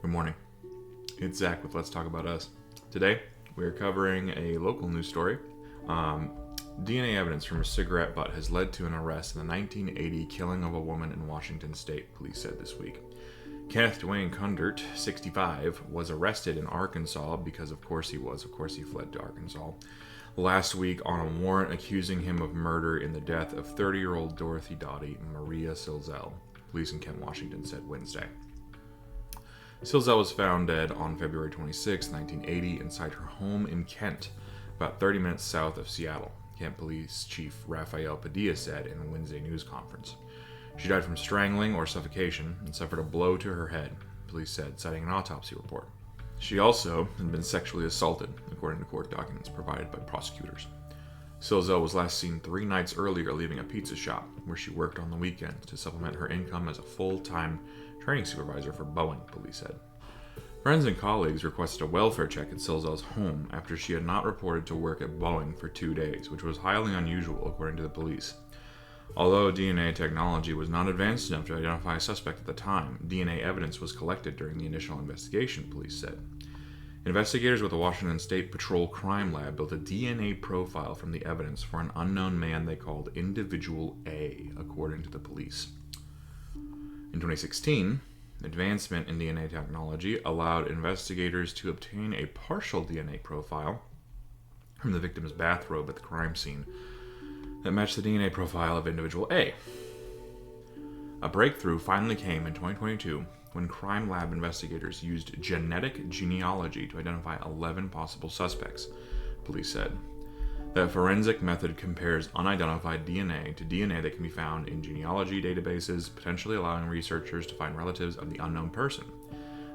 Good morning. It's Zach with Let's Talk About Us. Today, we're covering a local news story. DNA evidence from a cigarette butt has led to an arrest in the 1980 killing of a woman in Washington State, police said this week. Kenneth Dwayne Kundert, 65, was arrested in Arkansas because of course he fled to Arkansas last week on a warrant accusing him of murder in the death of 30-year-old Dorothy Dottie Maria Silzel, police in Kent, Washington said Wednesday. Silzel was found dead on February 26, 1980, inside her home in Kent, about 30 minutes south of Seattle, Kent Police Chief Rafael Padilla said in a Wednesday news conference. She died from strangling or suffocation and suffered a blow to her head, police said, citing an autopsy report. She also had been sexually assaulted, according to court documents provided by prosecutors. Silzel was last seen 3 nights earlier leaving a pizza shop, where she worked on the weekends to supplement her income as a full-time training supervisor for Boeing, police said. Friends and colleagues requested a welfare check at Silzel's home after she had not reported to work at Boeing for 2 days, which was highly unusual, according to the police. Although DNA technology was not advanced enough to identify a suspect at the time, DNA evidence was collected during the initial investigation, police said. Investigators with the Washington State Patrol Crime Lab built a DNA profile from the evidence for an unknown man they called Individual A, according to the police. In 2016, advancement in DNA technology allowed investigators to obtain a partial DNA profile from the victim's bathrobe at the crime scene that matched the DNA profile of Individual A. A breakthrough finally came in 2022 when crime lab investigators used genetic genealogy to identify 11 possible suspects, police said. That forensic method compares unidentified DNA to DNA that can be found in genealogy databases, potentially allowing researchers to find relatives of the unknown person.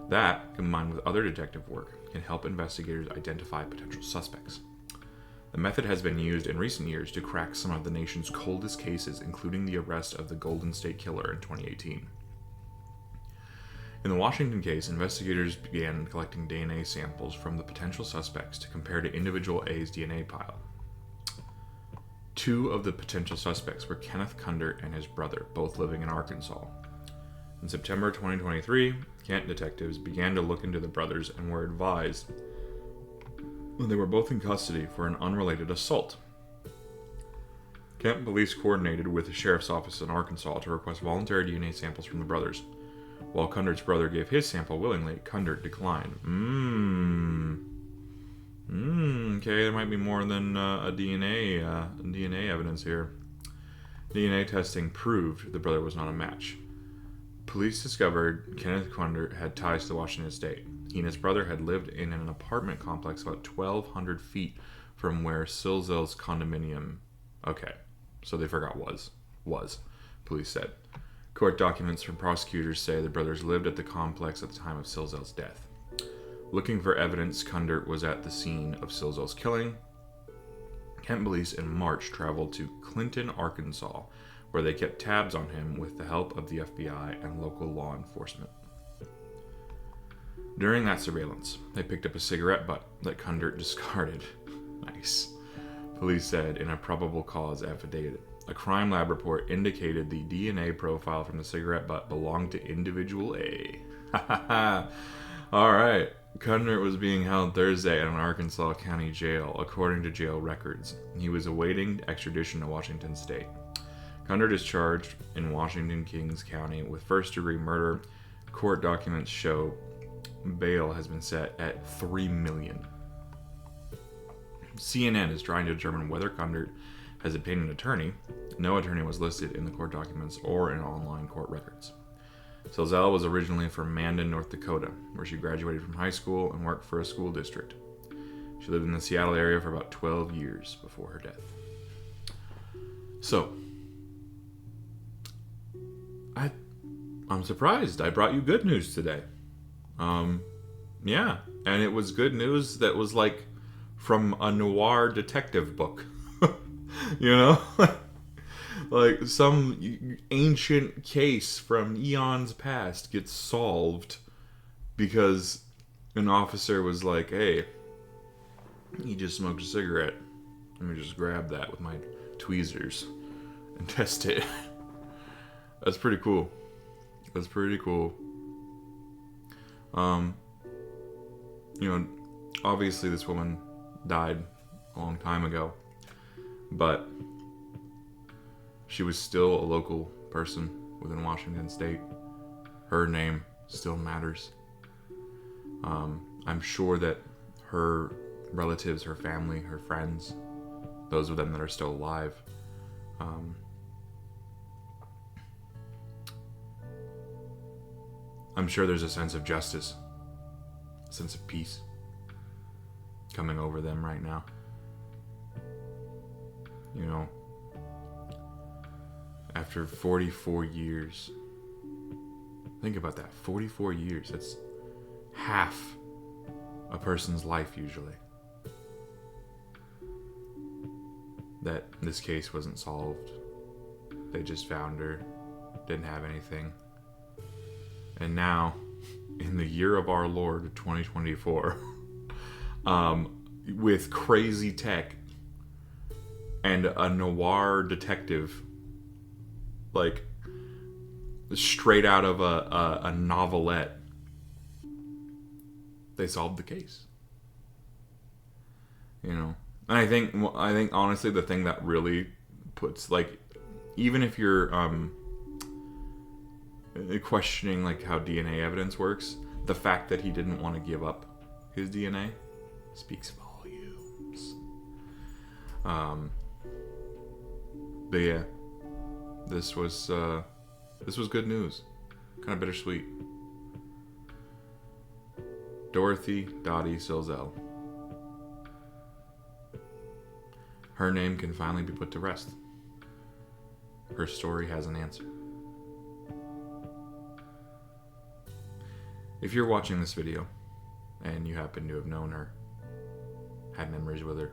That, combined with other detective work, can help investigators identify potential suspects. The method has been used in recent years to crack some of the nation's coldest cases, including the arrest of the Golden State Killer in 2018. In the Washington case, investigators began collecting DNA samples from the potential suspects to compare to Individual A's DNA pile. 2 of the potential suspects were Kenneth Kundert and his brother, both living in Arkansas. In September 2023, Kent detectives began to look into the brothers and were advised when they were both in custody for an unrelated assault. Kent police coordinated with the sheriff's office in Arkansas to request voluntary DNA samples from the brothers. While Kundert's brother gave his sample willingly, Kundert declined. Okay, there might be more than DNA evidence here. DNA testing proved the brother was not a match. Police discovered Kenneth Kundert had ties to Washington State. He and his brother had lived in an apartment complex about 1,200 feet from where Silzel's condominium... Okay, so they forgot was, police said. Court documents from prosecutors say the brothers lived at the complex at the time of Silzel's death. Looking for evidence, Kundert was at the scene of Silzel's killing. Kent police in March traveled to Clinton, Arkansas, where they kept tabs on him with the help of the FBI and local law enforcement. During that surveillance, they picked up a cigarette butt that Kundert discarded. Nice. Police said in a probable cause affidavit. A crime lab report indicated the DNA profile from the cigarette butt belonged to Individual A. Ha ha ha. All right. Kundert was being held Thursday at an Arkansas County jail, according to jail records. He was awaiting extradition to Washington State. Kundert is charged in Washington Kings County with first-degree murder. Court documents show bail has been set at $3 million. CNN is trying to determine whether Kundert has obtained an attorney. No attorney was listed in the court documents or in online court records. Silzel was originally from Mandan, North Dakota, where she graduated from high school and worked for a school district. She lived in the Seattle area for about 12 years before her death. So, I'm surprised. I brought you good news today. Yeah, and it was good news that was like from a noir detective book. You know? Like some ancient case from eons past gets solved because an officer was like, hey, he just smoked a cigarette. Let me just grab that with my tweezers and test it. That's pretty cool. That's pretty cool. Um, obviously this woman died a long time ago, but she was still a local person within Washington State. Her name still matters. I'm sure that her relatives, her family, her friends, those of them that are still alive, I'm sure there's a sense of justice, a sense of peace coming over them right now. After 44 years, think about that, 44 years, that's half a person's life usually. That this case wasn't solved. They just found her, didn't have anything. And now, in the year of our Lord, 2024, with crazy tech and a noir detective, like straight out of a novelette, they solved the case. And I think honestly the thing that really puts, like, even if you're questioning like how DNA evidence works, the fact that he didn't want to give up his DNA speaks volumes. But yeah, this was good news. Kind of bittersweet. Dorothy Dottie Silzel. Her name can finally be put to rest. Her story has an answer. If you're watching this video and you happen to have known her, had memories with her,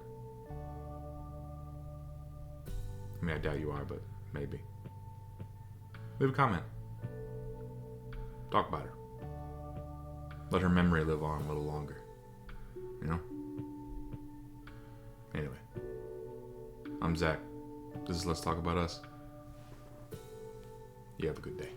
I mean, I doubt you are, but maybe, leave a comment. Talk about her. Let her memory live on a little longer. Anyway, I'm Zach. This is Let's Talk About Us. You have a good day.